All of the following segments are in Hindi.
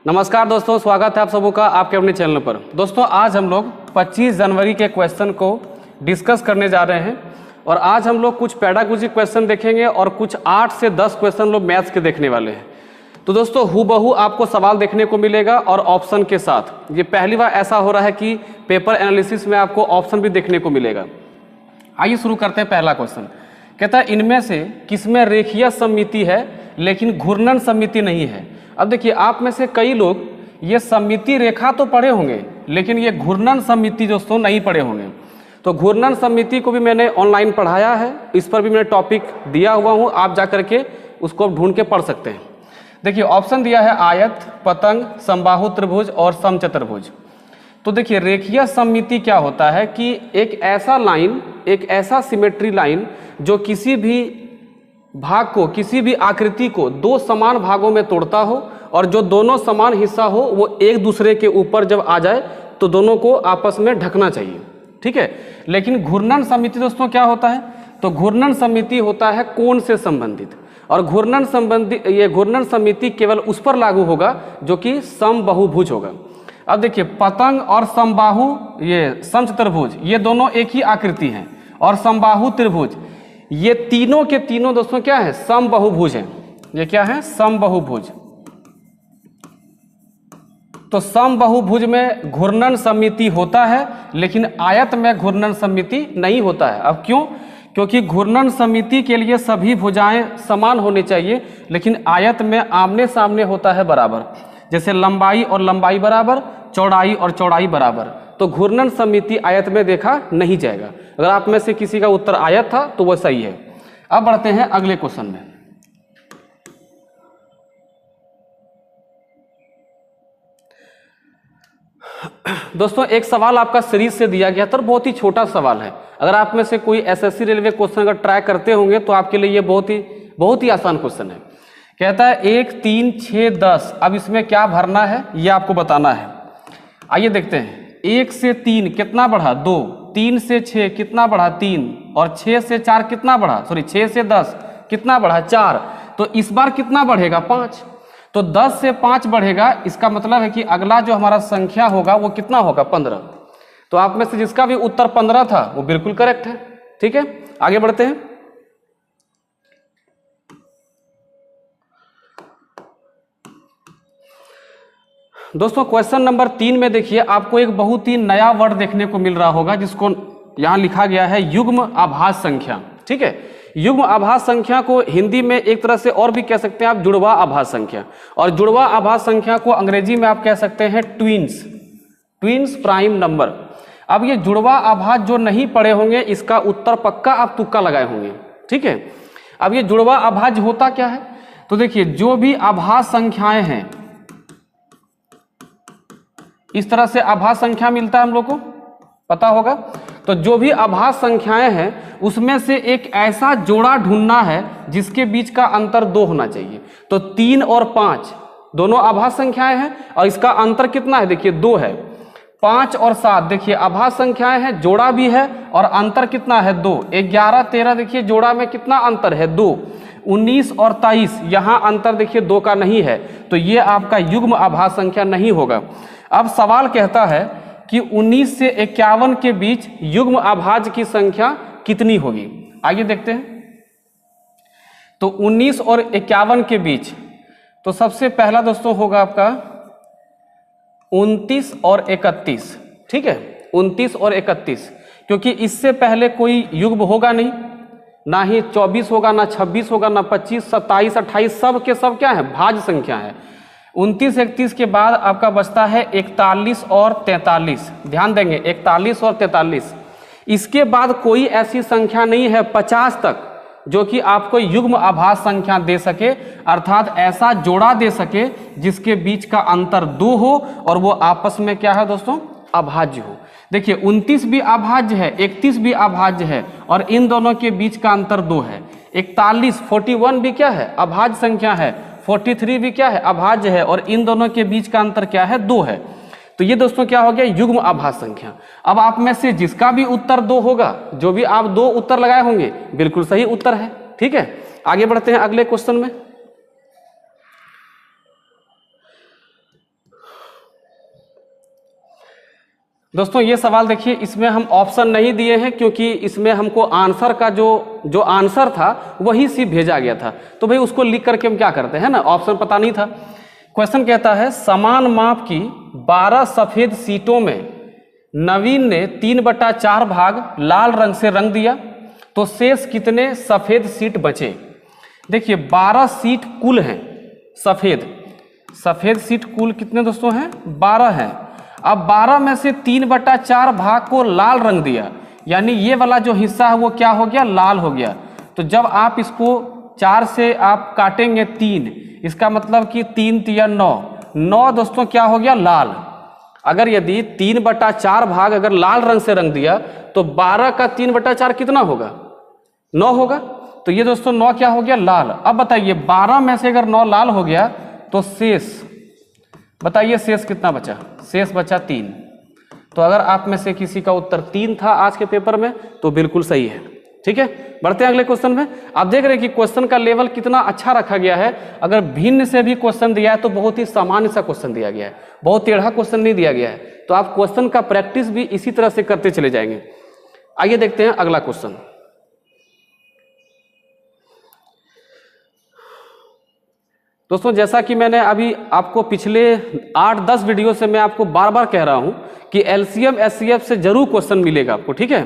नमस्कार दोस्तों, स्वागत है आप सबों का आपके अपने चैनल पर। दोस्तों आज हम लोग 25 जनवरी के क्वेश्चन को डिस्कस करने जा रहे हैं और आज हम लोग कुछ पेडागोजी क्वेश्चन देखेंगे और कुछ 8 से 10 क्वेश्चन लोग मैथ्स के देखने वाले हैं। तो दोस्तों हूबहू आपको सवाल देखने को मिलेगा और ऑप्शन के साथ। ये पहली बार ऐसा हो रहा है कि पेपर एनालिसिस में आपको ऑप्शन भी देखने को मिलेगा। आइए शुरू करते हैं। पहला क्वेश्चन कहता है इनमें से किसमें रेखीय सममिति है लेकिन घूर्णन सममिति नहीं है। अब देखिए आप में से कई लोग ये सममिति रेखा तो पढ़े होंगे लेकिन ये घूर्णन सममिति दोस्तों नहीं पढ़े होंगे। तो घूर्णन सममिति को भी मैंने ऑनलाइन पढ़ाया है, इस पर भी मैंने टॉपिक दिया हुआ हूँ, आप जा करके उसको ढूंढ के पढ़ सकते हैं। देखिए ऑप्शन दिया है आयत, पतंग, समबाहु त्रिभुज और समचतुर्भुज। तो देखिए रेखीय सममिति क्या होता है कि एक ऐसा लाइन, एक ऐसा सिमेट्री लाइन जो किसी भी भाग को, किसी भी आकृति को दो समान भागों में तोड़ता हो और जो दोनों समान हिस्सा हो वो एक दूसरे के ऊपर जब आ जाए तो दोनों को आपस में ढकना चाहिए, ठीक है। लेकिन घूर्णन सममिति दोस्तों क्या होता है? तो घूर्णन सममिति होता है कोण से संबंधित, और घूर्णन सममिति केवल उस पर लागू होगा जो कि समबाहुभुज होगा। अब देखिए पतंग और समबाहु, ये समचतुर्भुज, ये दोनों एक ही आकृति हैं, और समबाहु त्रिभुज ये तीनों के तीनों दोस्तों क्या है? समबाहुभुज हैं। ये क्या है? समबाहुभुज। तो समबाहुभुज में घूर्णन सममिति होता है लेकिन आयत में घूर्णन सममिति नहीं होता है। अब क्यों? क्योंकि घूर्णन सममिति के लिए सभी भुजाएं समान होनी चाहिए लेकिन आयत में आमने सामने होता है बराबर। जैसे लंबाई और लंबाई बराबर, चौड़ाई और चौड़ाई बराबर। तो घूर्णन सममिति आयत में देखा नहीं जाएगा। अगर आप में से किसी का उत्तर आयत था तो वह सही है। अब बढ़ते हैं अगले क्वेश्चन में। दोस्तों एक सवाल आपका सीरीज से दिया गया था, बहुत ही छोटा सवाल है। अगर आप में से कोई एसएससी रेलवे क्वेश्चन अगर ट्राई करते होंगे तो आपके लिए ये बहुत ही आसान क्वेश्चन है। कहता है 1, 3, 6, 10। अब इसमें क्या भरना है ये आपको बताना है। आइए देखते हैं। 1 से 3 कितना बढ़ा? 2। 3 से 6 कितना बढ़ा? 3। और 6 से 4 कितना बढ़ा? 6 से 10 कितना बढ़ा? 4। तो इस बार कितना बढ़ेगा? 5। तो 10 से 5 बढ़ेगा, इसका मतलब है कि अगला जो हमारा संख्या होगा वो कितना होगा? 15। तो आप में से जिसका भी उत्तर 15 था वो बिल्कुल करेक्ट है, ठीक है। आगे बढ़ते हैं। दोस्तों क्वेश्चन नंबर 3 में देखिए आपको एक बहुत ही नया वर्ड देखने को मिल रहा होगा जिसको यहां लिखा गया है युग्म आभास संख्या, ठीक है। युग्म आभास संख्या को हिंदी में एक तरह से और भी कह सकते हैं आप जुड़वा आभास संख्या, और जुड़वा आभास संख्या को अंग्रेजी में आप कह सकते हैं ट्विन्स प्राइम नंबर। अब ये जुड़वा आभास जो नहीं पढ़े होंगे इसका उत्तर पक्का आप तुक्का लगाए होंगे, ठीक है। अब ये जुड़वा आभास होता क्या है? तो देखिए जो भी आभास संख्याएं हैं, इस तरह से आभास संख्या मिलता है हम लोग को, पता होगा। तो जो भी आभास संख्याएं हैं उसमें से एक ऐसा जोड़ा ढूंढना है जिसके बीच का अंतर 2 होना चाहिए। तो 3 और 5 दोनों आभास संख्याएं हैं और इसका अंतर कितना है? देखिए 2 है। 5 और 7 देखिए आभास संख्याएं हैं, जोड़ा भी है और अंतर कितना है? 2। 11, 13 देखिए जोड़ा में कितना अंतर है? 2। 19 और 23 यहाँ अंतर देखिए 2 का नहीं है, तो ये आपका युग्म आभास संख्या नहीं होगा। अब सवाल कहता है कि 19 से 51 के बीच युग्म आभाज्य की संख्या कितनी होगी? आइए देखते हैं। तो 19 और 51 के बीच तो सबसे पहला दोस्तों होगा आपका 29 और 31, ठीक है। 29 और 31, क्योंकि इससे पहले कोई युग्म होगा नहीं, ना ही 24 होगा, ना 26 होगा, ना 25, 27, 28, सब के सब क्या है? भाज्य संख्या है। 29, 31 के बाद आपका बचता है 41 और 43। ध्यान देंगे 41 और 43। इसके बाद कोई ऐसी संख्या नहीं है 50 तक जो कि आपको युग्म आभास संख्या दे सके, अर्थात ऐसा जोड़ा दे सके जिसके बीच का अंतर 2 हो और वो आपस में क्या है दोस्तों? अभाज्य हो। देखिए 29 भी अभाज्य है, 31 भी अभाज्य है और इन दोनों के बीच का अंतर 2 है। 41 भी क्या है? अभाज्य संख्या है। 43 भी क्या है? अभाज्य है और इन दोनों के बीच का अंतर क्या है? 2 है। तो ये दोस्तों क्या हो गया? युग्म आभास संख्या। अब आप में से जिसका भी उत्तर 2 होगा, जो भी आप 2 उत्तर लगाए होंगे, बिल्कुल सही उत्तर है, ठीक है। आगे बढ़ते हैं अगले क्वेश्चन में। दोस्तों ये सवाल देखिए, इसमें हम ऑप्शन नहीं दिए हैं क्योंकि इसमें हमको आंसर का जो आंसर था वही सिर्फ भेजा गया था, तो भाई उसको लिख करके हम क्या करते हैं ना, ऑप्शन पता नहीं था। क्वेश्चन कहता है समान माप की 12 सफेद सीटों में नवीन ने 3/4 भाग लाल रंग से रंग दिया, तो शेष कितने सफेद सीट बचे। देखिए 12 सीट कुल हैं सफेद सीट कुल कितने दोस्तों हैं, 12 हैं। अब 12 में से 3/4 भाग को लाल रंग दिया, यानी ये वाला जो हिस्सा है वो क्या हो गया, लाल हो गया। तो जब आप इसको 4 से आप काटेंगे 3, इसका मतलब कि 3 तिया 9 दोस्तों क्या हो गया, लाल। अगर यदि 3/4 भाग अगर लाल रंग से रंग दिया तो 12 का 3/4 कितना होगा, 9 होगा। तो ये दोस्तों 9 क्या हो गया, लाल। अब बताइए 12 में से अगर 9 लाल हो गया तो शेष बताइए, शेष कितना बचा, शेष बचा 3। तो अगर आप में से किसी का उत्तर 3 था आज के पेपर में तो बिल्कुल सही है। ठीक है, बढ़ते हैं अगले क्वेश्चन में। आप देख रहे हैं कि क्वेश्चन का लेवल कितना अच्छा रखा गया है। अगर भिन्न से भी क्वेश्चन दिया है तो बहुत ही सामान्य सा क्वेश्चन दिया गया है, बहुत टेढ़ा क्वेश्चन नहीं दिया गया है। तो आप क्वेश्चन का प्रैक्टिस भी इसी तरह से करते चले जाएंगे। आइए देखते हैं अगला क्वेश्चन। दोस्तों जैसा कि मैंने अभी आपको पिछले 8-10 वीडियो से मैं आपको बार बार कह रहा हूं कि एलसीएम एचसीएफ से जरूर क्वेश्चन मिलेगा आपको। ठीक है,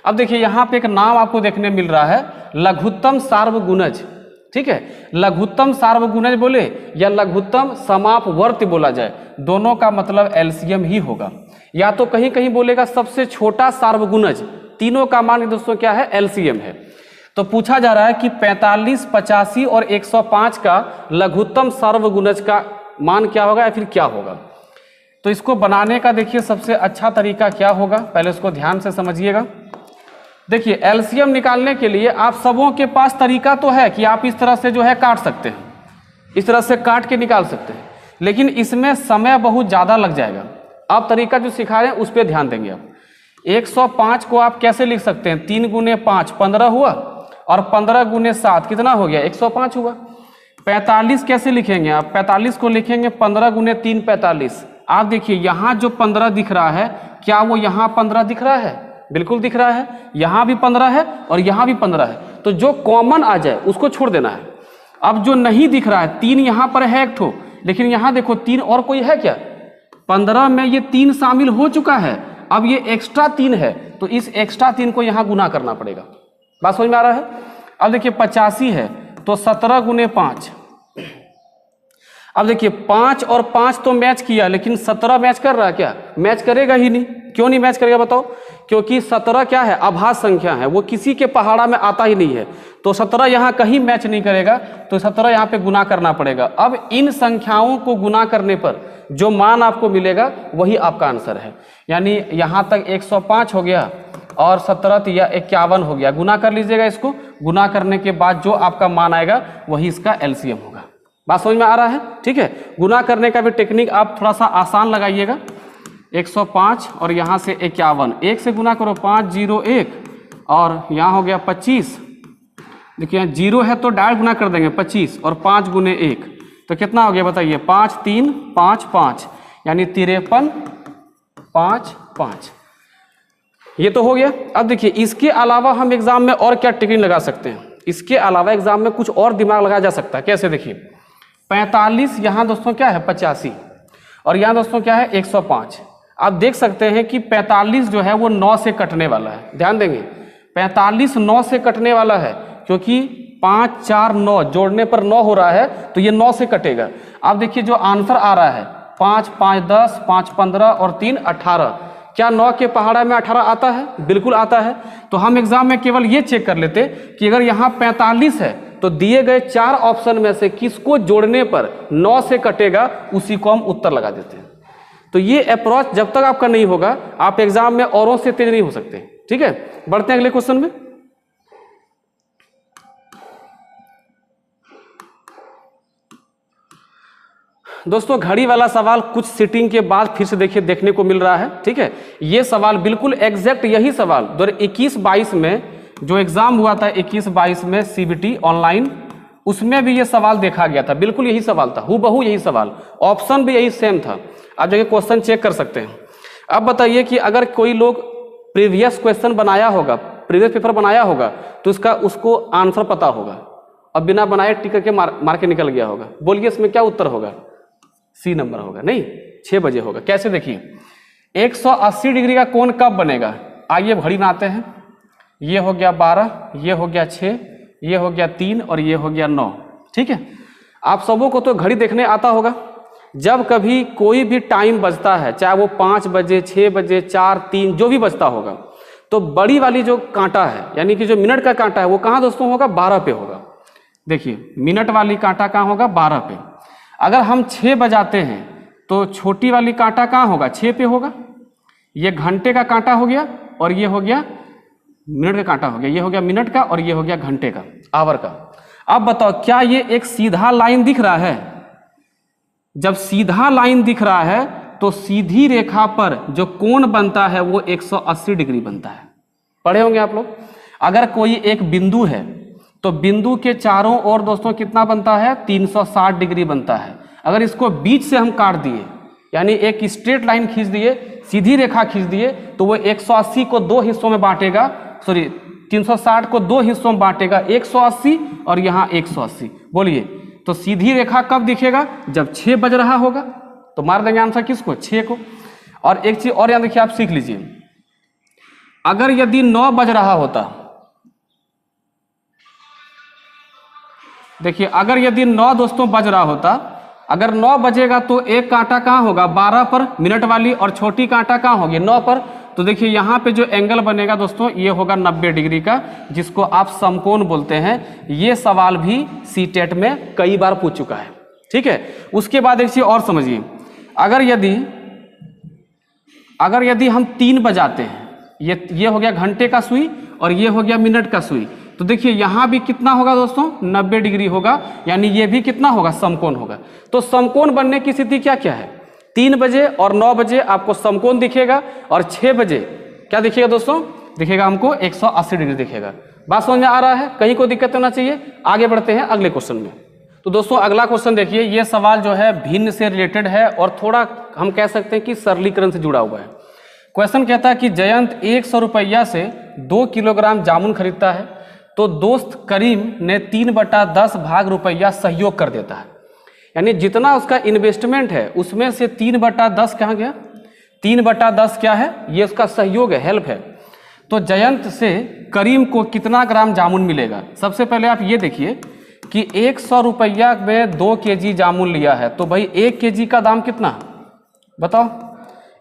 अब देखिए यहाँ पे एक नाम आपको देखने मिल रहा है, लघुत्तम सार्वगुणज। ठीक है, लघुत्तम सार्वगुणज बोले या लघुत्तम समापवर्ती बोला जाए, दोनों का मतलब एलसीएम ही होगा। या तो कहीं कहीं बोलेगा सबसे छोटा सार्वगुणज, तीनों का मान दोस्तों क्या है, एलसीएम है। तो पूछा जा रहा है कि 45, 85 और 105 का लघुत्तम सार्वगुणज का मान क्या होगा या फिर क्या होगा। तो इसको बनाने का देखिए सबसे अच्छा तरीका क्या होगा, पहले इसको ध्यान से समझिएगा। देखिए एलसीएम निकालने के लिए आप सबों के पास तरीका तो है कि आप इस तरह से जो है काट सकते हैं, इस तरह से काट के निकाल सकते हैं, लेकिन इसमें समय बहुत ज़्यादा लग जाएगा। आप तरीका जो सिखा रहे हैं उस पर ध्यान देंगे आप। 105 को आप कैसे लिख सकते हैं, 3 गुने 5 15 हुआ, और 15 गुने 7 कितना हो गया, 105 हुआ। 45 कैसे लिखेंगे आप, 45 को लिखेंगे 15 गुने 3 45। आप देखिए यहाँ जो 15 दिख रहा है, क्या वो यहाँ 15 दिख रहा है, बिल्कुल दिख रहा है। यहाँ भी 15 है और यहाँ भी 15 है, तो जो कॉमन आ जाए उसको छोड़ देना है। अब जो नहीं दिख रहा है, 3 यहाँ पर है एक ठो, लेकिन यहाँ देखो 3 और कोई है क्या, 15 में ये 3 शामिल हो चुका है, अब ये एक्स्ट्रा 3 है, तो इस एक्स्ट्रा 3 को यहाँ गुना करना पड़ेगा। बात समझ में आ रहा है। अब देखिए 85 है तो 17 गुने 5। अब देखिए 5 और 5 तो मैच किया, लेकिन 17 मैच कर रहा है क्या, मैच करेगा ही नहीं। क्यों नहीं मैच करेगा बताओ, क्योंकि 17 क्या है, अभाज्य संख्या है, वो किसी के पहाड़ा में आता ही नहीं है, तो 17 यहाँ कहीं मैच नहीं करेगा, तो 17 यहाँ पे गुना करना पड़ेगा। अब इन संख्याओं को गुना करने पर जो मान आपको मिलेगा वही आपका आंसर है। यानी यहाँ तक 105 हो गया और 17 या 51 हो गया, गुना कर लीजिएगा इसको। गुना करने के बाद जो आपका मान आएगा वही इसका एलसीएम होगा। बात समझ में आ रहा है। ठीक है, गुना करने का भी टेक्निक आप थोड़ा सा आसान लगाइएगा। 105 और यहाँ से 51, 1 से गुना करो 5 0 1, और यहाँ हो गया 25। देखिए यहाँ 0 है तो डायरेक्ट गुना कर देंगे 25, और 5 गुने 1 तो कितना हो गया बताइए, 5 3 5 5, यानी 53 5 5। ये तो हो गया। अब देखिए इसके अलावा हम एग्जाम में और क्या टेक्निक लगा सकते हैं, इसके अलावा एग्जाम में कुछ और दिमाग लगाया जा सकता है। कैसे, देखिए 45 यहाँ दोस्तों क्या है 85, और यहाँ दोस्तों क्या है 105। आप देख सकते हैं कि 45 जो है वो 9 से कटने वाला है, ध्यान देंगे 45 9 से कटने वाला है, क्योंकि 5 4 9 जोड़ने पर 9 हो रहा है, तो ये 9 से कटेगा। आप देखिए जो आंसर आ रहा है 5 5 10 5 15 और 3 18, क्या 9 के पहाड़ा में 18 आता है, बिल्कुल आता है। तो हम एग्जाम में केवल ये चेक कर लेते कि अगर यहाँ 45 है तो दिए गए 4 ऑप्शन में से किसको जोड़ने पर 9 से कटेगा, उसी को हम उत्तर लगा देते हैं। तो ये अप्रोच जब तक आपका नहीं होगा आप एग्जाम में औरों से तेज नहीं हो सकते। ठीक है, बढ़ते हैं अगले क्वेश्चन में। दोस्तों घड़ी वाला सवाल कुछ सीटिंग के बाद फिर से देखिए देखने को मिल रहा है। ठीक है, ये सवाल बिल्कुल एग्जैक्ट यही सवाल 2021-22 में जो एग्जाम हुआ था 21-22 में सीबीटी ऑनलाइन, उसमें भी ये सवाल देखा गया था, बिल्कुल यही सवाल था, हूबहू यही सवाल, ऑप्शन भी यही सेम था। आप जगह क्वेश्चन चेक कर सकते हैं। अब बताइए कि अगर कोई लोग प्रीवियस क्वेश्चन बनाया होगा, प्रीवियस पेपर बनाया होगा, तो उसको आंसर पता होगा और बिना बनाए टिक करके मार के निकल गया होगा। बोलिए इसमें क्या उत्तर होगा? सी नंबर होगा। नहीं, 6 बजे होगा। कैसे? देखिए 180 डिग्री का कोण कब बनेगा? आइए घड़ी बनाते हैं। ये हो गया 12, ये हो गया 6, ये हो गया 3 और ये हो गया 9। ठीक है, आप सबों को तो घड़ी देखने आता होगा। जब कभी कोई भी टाइम बजता है, चाहे वो 5 बजे, 6 बजे, 4, 3 जो भी बजता होगा, तो बड़ी वाली जो कांटा है, यानी कि जो मिनट का कांटा है, वो कहाँ दोस्तों होगा? 12 पे होगा। देखिए मिनट वाली कांटा कहाँ होगा? 12 पे। अगर हम 6 बजाते हैं तो छोटी वाली कांटा कहाँ होगा? 6 पे होगा। ये घंटे का कांटा हो गया और ये हो गया मिनट का कांटा हो गया। ये हो गया मिनट का और ये हो गया घंटे का, आवर का। अब बताओ क्या ये एक सीधा लाइन दिख रहा है? जब सीधा लाइन दिख रहा है तो सीधी रेखा पर जो कोण बनता है वो 180 डिग्री बनता है। पढ़े होंगे आप लोग। अगर कोई एक बिंदु है तो बिंदु के चारों ओर दोस्तों कितना बनता है? 360 डिग्री बनता है। अगर इसको बीच से हम काट दिए, यानी एक स्ट्रेट लाइन खींच दिए, सीधी रेखा खींच दिए, तो वो 180 को 2 हिस्सों में बांटेगा, 360 को 2 हिस्सों में बांटेगा, 180 और यहाँ 180। बोलिए तो सीधी रेखा कब दिखेगा? जब 6 बज रहा होगा। तो मार देंगे आंसर किसको? 6 को। और एक चीज और यहाँ देखिए, आप सीख लीजिए, अगर यदि 9 बज रहा होता, देखिए अगर यदि 9 दोस्तों बज रहा होता, अगर 9 बजेगा तो एक कांटा कहाँ होगा? 12 पर मिनट वाली, और छोटी कांटा कहाँ होगी? 9 पर। तो देखिए यहाँ पे जो एंगल बनेगा दोस्तों, ये होगा 90 डिग्री का, जिसको आप समकोण बोलते हैं। ये सवाल भी सीटेट में कई बार पूछ चुका है। ठीक है, उसके बाद एक चीज और समझिए, अगर यदि हम 3 बजाते हैं, ये हो गया घंटे का सुई और ये हो गया मिनट का सुई, तो देखिए यहाँ भी कितना होगा दोस्तों? 90 डिग्री होगा, यानी ये भी कितना होगा? समकोण होगा। तो समकोण बनने की स्थिति क्या क्या है? 3 बजे और 9 बजे आपको समकोण दिखेगा, और 6 बजे क्या दिखेगा दोस्तों? दिखेगा हमको 180 डिग्री दिखेगा। बात समझ में आ रहा है? कहीं कोई दिक्कत होना चाहिए। आगे बढ़ते हैं अगले क्वेश्चन में। तो दोस्तों अगला क्वेश्चन देखिए, ये सवाल जो है भिन्न से रिलेटेड है और थोड़ा हम कह सकते हैं कि सरलीकरण से जुड़ा हुआ है। क्वेश्चन कहता है कि जयंत 100 रुपया से 2 किलोग्राम जामुन खरीदता है, तो दोस्त करीम ने 3/10 भाग रुपया सहयोग कर देता है। यानी जितना उसका इन्वेस्टमेंट है उसमें से 3/10 कहाँ गया? 3/10 क्या है? ये उसका सहयोग है, हेल्प है। तो जयंत से करीम को कितना ग्राम जामुन मिलेगा? सबसे पहले आप ये देखिए कि 100 रुपया में 2 केजी जामुन लिया है, तो भाई 1 केजी का दाम कितना? बताओ।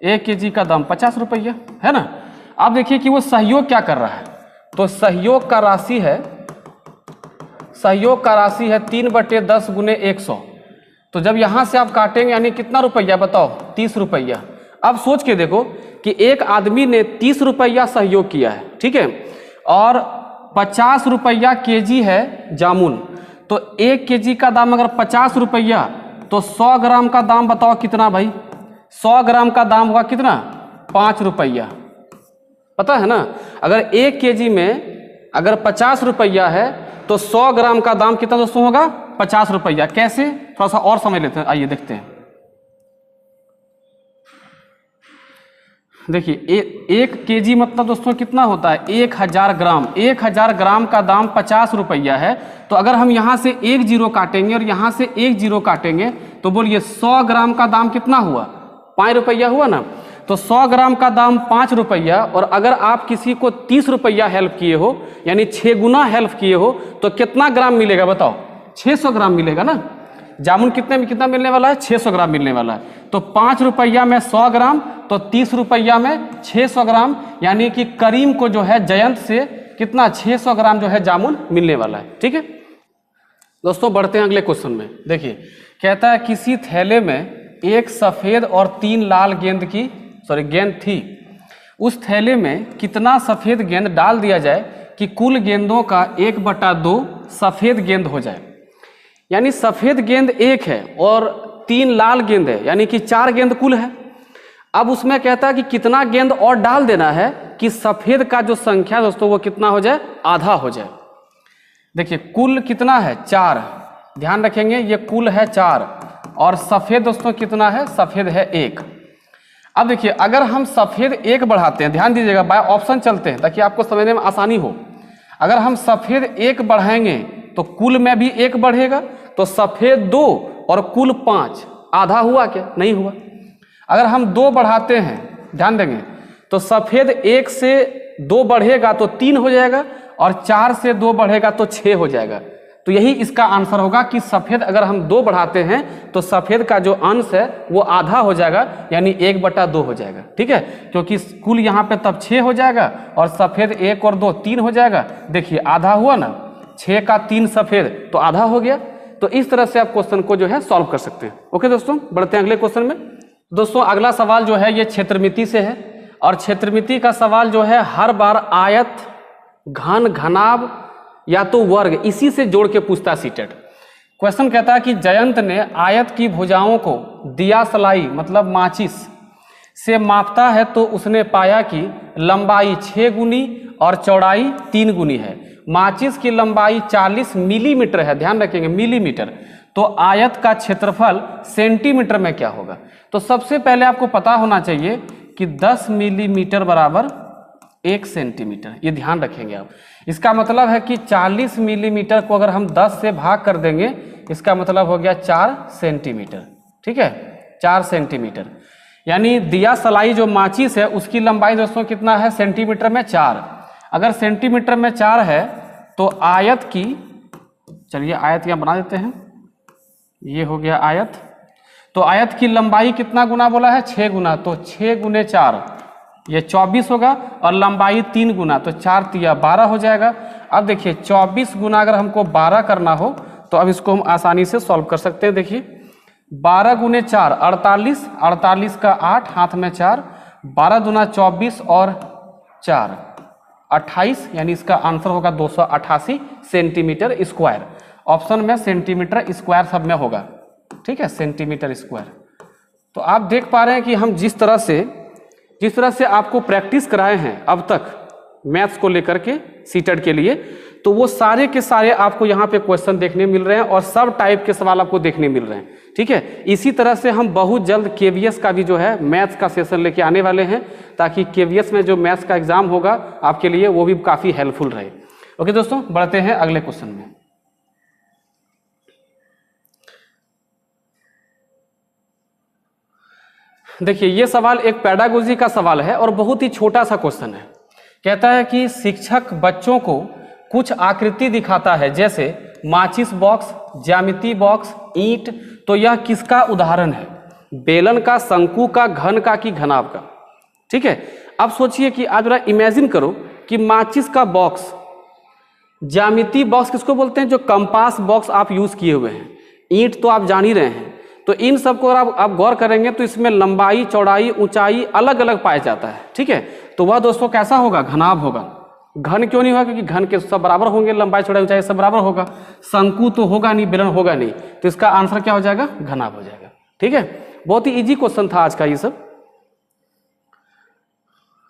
1 केजी का दाम 50 रुपया है ना। अब देखिए कि वो सहयोग क्या कर रहा है। तो सहयोग का राशि है 3/10 गुने 100। तो जब यहां से आप काटेंगे यानी कितना रुपया? बताओ। 30 रुपया। अब सोच के देखो कि एक आदमी ने 30 रुपया सहयोग किया है, ठीक है, और 50 रुपया केजी है जामुन। तो 1 केजी का दाम अगर 50 रुपया, तो 100 ग्राम का दाम बताओ कितना भाई? 100 ग्राम का दाम होगा कितना? 5 रुपया। पता है ना, अगर 1 केजी में अगर 50 रुपया है तो 100 ग्राम का दाम कितना दोस्तों होगा? 50 रुपया। कैसे? थोड़ा सा और समझ लेते हैं, आइए देखते हैं। देखिए 1 केजी मतलब दोस्तों कितना होता है? 1000 ग्राम। 1000 ग्राम का दाम 50 रुपया है। तो अगर हम यहाँ से 1 जीरो काटेंगे और यहाँ से 1 जीरो काटेंगे, तो बोलिए 100 ग्राम का दाम कितना हुआ? 5 रुपया हुआ ना। तो 100 ग्राम का दाम 5 रुपया, और अगर आप किसी को 30 रुपया हेल्प किए हो, यानी 6 गुना हेल्प किए हो, तो कितना ग्राम मिलेगा बताओ? 600 ग्राम मिलेगा ना। जामुन कितना मिलने वाला है? 600 ग्राम मिलने वाला है। तो 5 रुपया में 100 ग्राम, तो 30 रुपया में 600 ग्राम, यानी कि करीम को जो है जयंत से कितना? 600 ग्राम जो है जामुन मिलने वाला है। ठीक है दोस्तों, बढ़ते हैं अगले क्वेश्चन में। देखिए कहता है किसी थैले में एक सफेद और 3 लाल गेंद थी। उस थैले में कितना सफेद गेंद डाल दिया जाए कि कुल गेंदों का 1/2 सफेद गेंद हो जाए? यानी सफेद गेंद 1 है और 3 लाल गेंद है, यानी कि 4 गेंद कुल है। अब उसमें कहता है कि कितना गेंद और डाल देना है कि सफेद का जो संख्या दोस्तों वो कितना हो जाए? आधा हो जाए। देखिए कुल कितना है? 4। ध्यान रखेंगे ये कुल है 4, और सफेद दोस्तों कितना है? सफेद है 1। अब देखिए, अगर हम सफ़ेद 1 बढ़ाते हैं, ध्यान दीजिएगा, बाय ऑप्शन चलते हैं ताकि आपको समझने में आसानी हो। अगर हम सफ़ेद 1 बढ़ाएंगे तो कुल में भी 1 बढ़ेगा, तो सफ़ेद 2 और कुल 5, आधा हुआ क्या? नहीं हुआ। अगर हम 2 बढ़ाते हैं, ध्यान देंगे, तो सफ़ेद 1 से 2 बढ़ेगा तो 3 हो जाएगा, और 4 से 2 बढ़ेगा तो 6 हो जाएगा। तो यही इसका आंसर होगा कि सफ़ेद अगर हम 2 बढ़ाते हैं तो सफ़ेद का जो अंश है वो आधा हो जाएगा, यानी 1/2 हो जाएगा। ठीक है, क्योंकि कुल यहाँ पे तब 6 हो जाएगा और सफ़ेद 1 और 2 3 हो जाएगा। देखिए आधा हुआ ना, 6 का 3 सफ़ेद तो आधा हो गया। तो इस तरह से आप क्वेश्चन को जो है सॉल्व कर सकते हैं। ओके दोस्तों, बढ़ते हैं अगले क्वेश्चन में। दोस्तों अगला सवाल जो है ये क्षेत्रमिति से है, और क्षेत्रमिति का सवाल जो है हर बार आयत, घन, घनाभ या तो वर्ग, इसी से जोड़ के पूछता सीटेट। क्वेश्चन कहता है कि जयंत ने आयत की भुजाओं को दिया सलाई मतलब माचिस से मापता है, तो उसने पाया कि लंबाई 6 गुनी और चौड़ाई 3 गुनी है। माचिस की लंबाई 40 मिलीमीटर है, ध्यान रखेंगे मिलीमीटर, तो आयत का क्षेत्रफल सेंटीमीटर में क्या होगा? तो सबसे पहले आपको पता होना चाहिए कि 10 मिलीमीटर बराबर 1 सेंटीमीटर, ये ध्यान रखेंगे आप। इसका मतलब है कि 40 मिलीमीटर को अगर हम 10 से भाग कर देंगे, इसका मतलब हो गया 4 सेंटीमीटर। ठीक है, 4 सेंटीमीटर, यानी दिया सलाई जो माचिस है उसकी लंबाई दोस्तों कितना है? सेंटीमीटर में 4। अगर सेंटीमीटर में 4 है तो आयत की, चलिए आयत यहाँ बना देते हैं, ये हो गया आयत। तो आयत की लंबाई कितना गुना बोला है? 6 गुना, तो 6 गुने 4 ये 24 होगा, और लंबाई 3 गुना, तो 4 तिया 12 हो जाएगा। अब देखिए 24 गुना अगर हमको 12 करना हो तो अब इसको हम आसानी से सॉल्व कर सकते हैं। देखिए 12 गुने 4 48, 48 का 8, हाथ में 4, 12 दूना 24 और 4 28, यानी इसका आंसर होगा 288 सेंटीमीटर स्क्वायर। ऑप्शन में सेंटीमीटर स्क्वायर सब में होगा। ठीक है, सेंटीमीटर स्क्वायर। तो आप देख पा रहे हैं कि हम जिस तरह से आपको प्रैक्टिस कराए हैं अब तक मैथ्स को लेकर के सीटेट के लिए, तो वो सारे के सारे आपको यहाँ पे क्वेश्चन देखने मिल रहे हैं और सब टाइप के सवाल आपको देखने मिल रहे हैं। ठीक है, इसी तरह से हम बहुत जल्द केवीएस का भी जो है मैथ्स का सेशन लेके आने वाले हैं, ताकि केवीएस में जो मैथ्स का एग्जाम होगा आपके लिए वो भी काफ़ी हेल्पफुल रहे। ओके दोस्तों, बढ़ते हैं अगले क्वेश्चन में। देखिए ये सवाल एक पेडागोजी का सवाल है और बहुत ही छोटा सा क्वेश्चन है। कहता है कि शिक्षक बच्चों को कुछ आकृति दिखाता है, जैसे माचिस बॉक्स, ज्यामिति बॉक्स, ईंट, तो यह किसका उदाहरण है? बेलन का, शंकु का, घन का कि घनाभ का? ठीक है, अब सोचिए कि आज जरा इमेजिन करो कि माचिस का बॉक्स, ज्यामिति बॉक्स किसको बोलते हैं? जो कंपास बॉक्स आप यूज किए हुए हैं, ईंट तो आप जान ही रहे हैं। तो इन सबको अगर आप गौर करेंगे तो इसमें लंबाई, चौड़ाई, ऊंचाई अलग अलग पाया जाता है। ठीक है, तो वह दोस्तों कैसा होगा? घनाभ होगा। घन क्यों नहीं होगा? क्योंकि घन के सब बराबर होंगे, लंबाई, चौड़ाई, ऊंचाई सब बराबर होगा। शंकु तो होगा नहीं, बेलन होगा नहीं, तो इसका आंसर क्या हो जाएगा? घनाभ हो जाएगा। ठीक है, बहुत ही इजी क्वेश्चन था आज का ये सब।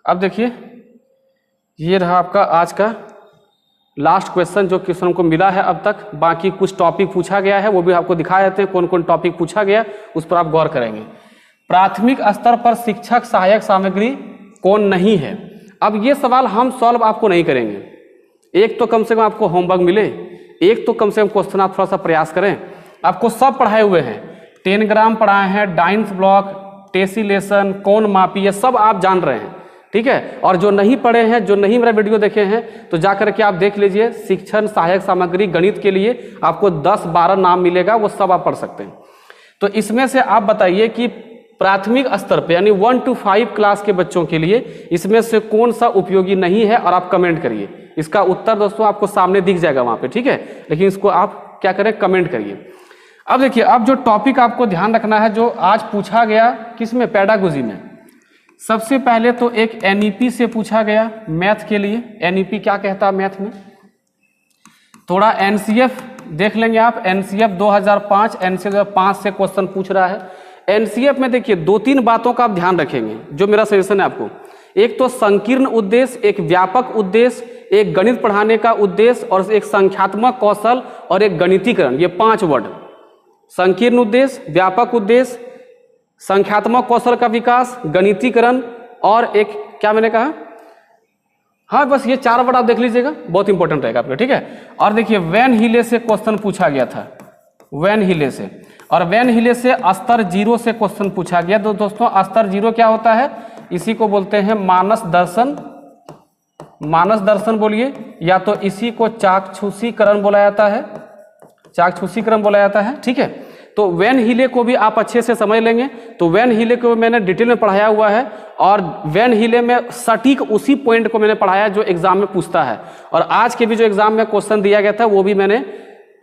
अब देखिए ये रहा आपका आज का लास्ट क्वेश्चन जो क्वेश्चन को मिला है अब तक। बाकी कुछ टॉपिक पूछा गया है, वो भी आपको दिखा देते हैं कौन कौन टॉपिक पूछा गया, उस पर आप गौर करेंगे। प्राथमिक स्तर पर शिक्षक सहायक सामग्री कौन नहीं है? अब ये सवाल हम सॉल्व आपको नहीं करेंगे, एक तो कम से कम आपको होमवर्क मिले, एक तो कम से कम क्वेश्चन आप थोड़ा सा प्रयास करें। आपको सब पढ़ाए हुए हैं, 10 ग्राम पढ़ाए हैं, डाइंस ब्लॉक, टेसिलेशन, कौन मापी, ये सब आप जान रहे हैं। ठीक है, और जो नहीं पढ़े हैं, जो नहीं मेरा वीडियो देखे हैं, तो जाकर के आप देख लीजिए। शिक्षण सहायक सामग्री गणित के लिए आपको 10-12 नाम मिलेगा, वो सब आप पढ़ सकते हैं। तो इसमें से आप बताइए कि प्राथमिक स्तर पे यानी 1 to 5 क्लास के बच्चों के लिए इसमें से कौन सा उपयोगी नहीं है, और आप कमेंट करिए। इसका उत्तर दोस्तों आपको सामने दिख जाएगा वहाँ पे। ठीक है, लेकिन इसको आप क्या करें? कमेंट करिए। अब देखिए, अब जो टॉपिक आपको ध्यान रखना है, जो आज पूछा गया किसमें? पेडागोजी में। सबसे पहले तो एक एनईपी से पूछा गया मैथ के लिए। एनईपी क्या कहता है मैथ में? थोड़ा एनसीएफ देख लेंगे आप। एनसीएफ 2005, एनसीएफ 2005 से क्वेश्चन पूछ रहा है। एनसीएफ में देखिए 2-3 बातों का आप ध्यान रखेंगे, जो मेरा सजेशन है आपको। एक तो संकीर्ण उद्देश्य, एक व्यापक उद्देश्य, एक गणित पढ़ाने का उद्देश्य, और एक संख्यात्मक कौशल, और एक गणितीकरण। ये 5 वर्ड: संकीर्ण उद्देश्य, व्यापक उद्देश्य, संख्यात्मक कौशल का विकास, गणितीकरण और एक क्या मैंने कहा, हाँ बस ये 4 वर्ड आप देख लीजिएगा, बहुत इंपॉर्टेंट रहेगा आपका, ठीक है। और देखिए वैन हीले से क्वेश्चन पूछा गया था, वैन हीले से, और वैन हीले से स्तर 0 से क्वेश्चन पूछा गया। तो दोस्तों स्तर 0 क्या होता है, इसी को बोलते हैं मानस दर्शन, मानस दर्शन बोलिए, या तो इसी को चाक्षुषीकरण बोला जाता है, चाक्षुषीकरण बोला जाता है, ठीक है। तो वैन हीले को भी आप अच्छे से समझ लेंगे। तो वैन हीले को मैंने डिटेल में पढ़ाया हुआ है, और वैन हीले में सटीक उसी पॉइंट को मैंने पढ़ाया जो एग्जाम में पूछता है। और आज के भी जो एग्जाम में क्वेश्चन दिया गया था वो भी मैंने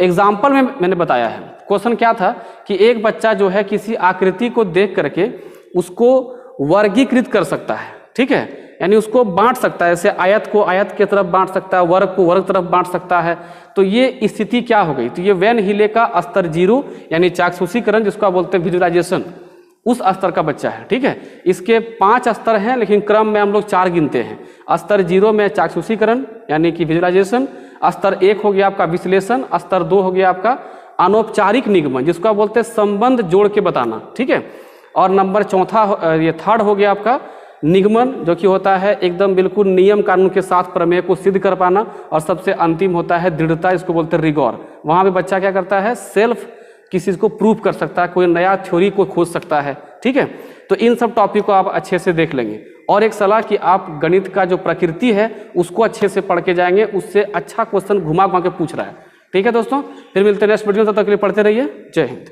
एग्जाम्पल में मैंने बताया है। क्वेश्चन क्या था कि एक बच्चा जो है किसी आकृति को देख करके उसको वर्गीकृत कर सकता है, ठीक है, यानी उसको बांट सकता है, जैसे आयत को आयत की तरफ बांट सकता है, वर्ग को वर्ग तरफ बांट सकता है। तो ये स्थिति क्या हो गई, तो ये वैन हीले का स्तर 0 यानी चाक्षुषीकरण, जिसको आप बोलते हैं विजुअलाइजेशन, उस स्तर का बच्चा है, ठीक है। इसके 5 स्तर हैं, लेकिन क्रम में हम लोग 4 गिनते हैं। स्तर 0 में चाक्षुषीकरण यानी कि विजुअलाइजेशन, स्तर 1 हो गया आपका विश्लेषण, स्तर 2 हो गया आपका अनौपचारिक निगमन, जिसको आप बोलते हैं संबंध जोड़ के बताना, ठीक है। और नंबर 4 ये 3rd हो गया आपका निगमन, जो कि होता है एकदम बिल्कुल नियम कानून के साथ प्रमेय को सिद्ध कर पाना। और सबसे अंतिम होता है दृढ़ता, इसको बोलते हैं रिगॉर। वहाँ पे बच्चा क्या करता है, सेल्फ किसी को प्रूव कर सकता है, कोई नया थ्योरी को खोज सकता है, ठीक है। तो इन सब टॉपिक को आप अच्छे से देख लेंगे। और एक सलाह कि आप गणित का जो प्रकृति है उसको अच्छे से पढ़ के जाएंगे, उससे अच्छा क्वेश्चन घुमा घुमा के पूछ रहा है, ठीक है दोस्तों। फिर मिलते हैं नेक्स्ट वीडियो में, तब तक के लिए पढ़ते रहिए। जय हिंद।